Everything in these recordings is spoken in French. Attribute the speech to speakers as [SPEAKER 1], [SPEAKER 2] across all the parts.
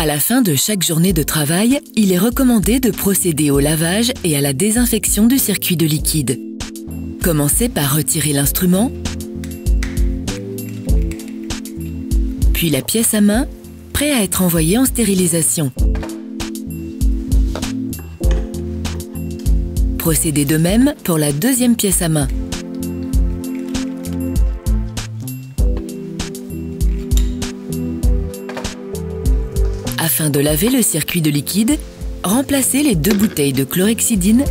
[SPEAKER 1] À la fin de chaque journée de travail, il est recommandé de procéder au lavage et à la désinfection du circuit de liquide. Commencez par retirer l'instrument, puis la pièce à main, prêt à être envoyé en stérilisation. Procédez de même pour la deuxième pièce à main. Afin de laver le circuit de liquide, remplacez les 2 bouteilles de chlorhexidine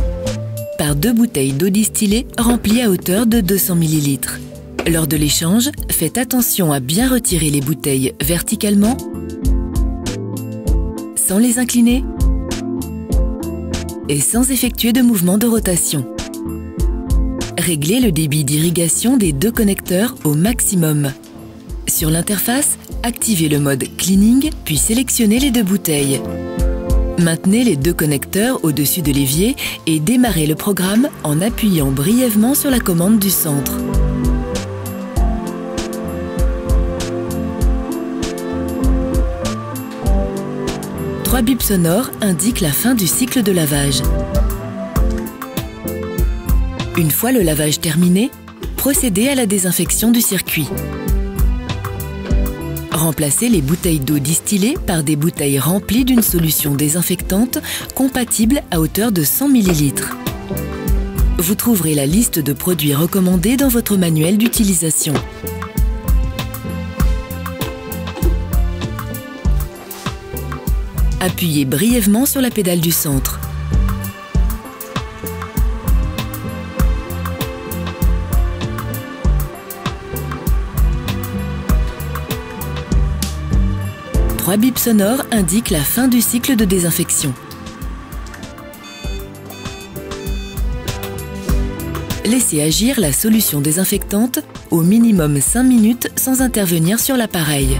[SPEAKER 1] par 2 bouteilles d'eau distillée remplies à hauteur de 200 ml. Lors de l'échange, faites attention à bien retirer les bouteilles verticalement, sans les incliner et sans effectuer de mouvement de rotation. Réglez le débit d'irrigation des 2 connecteurs au maximum. Sur l'interface, activez le mode Cleaning, puis sélectionnez les 2 bouteilles. Maintenez les 2 connecteurs au-dessus de l'évier et démarrez le programme en appuyant brièvement sur la commande du centre. Trois bips sonores indiquent la fin du cycle de lavage. Une fois le lavage terminé, procédez à la désinfection du circuit. Remplacez les bouteilles d'eau distillée par des bouteilles remplies d'une solution désinfectante compatible à hauteur de 100 ml. Vous trouverez la liste de produits recommandés dans votre manuel d'utilisation. Appuyez brièvement sur la pédale du centre. Trois bips sonores indiquent la fin du cycle de désinfection. Laissez agir la solution désinfectante au minimum 5 minutes sans intervenir sur l'appareil.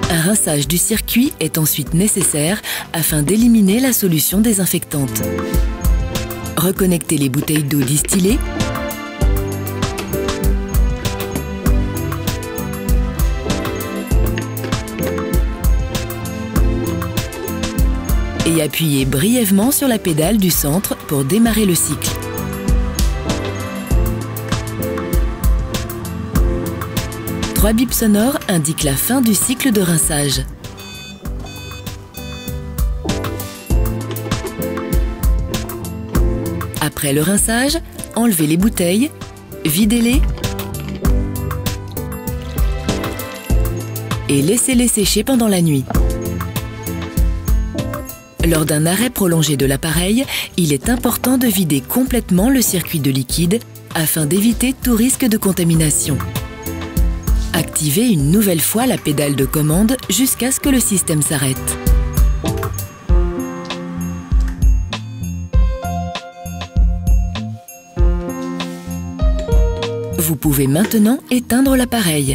[SPEAKER 1] Un rinçage du circuit est ensuite nécessaire afin d'éliminer la solution désinfectante. Reconnectez les bouteilles d'eau distillée et appuyez brièvement sur la pédale du centre pour démarrer le cycle. Trois bips sonores indiquent la fin du cycle de rinçage. Après le rinçage, enlevez les bouteilles, videz-les et laissez-les sécher pendant la nuit. Lors d'un arrêt prolongé de l'appareil, il est important de vider complètement le circuit de liquide afin d'éviter tout risque de contamination. Activez une nouvelle fois la pédale de commande jusqu'à ce que le système s'arrête. Vous pouvez maintenant éteindre l'appareil.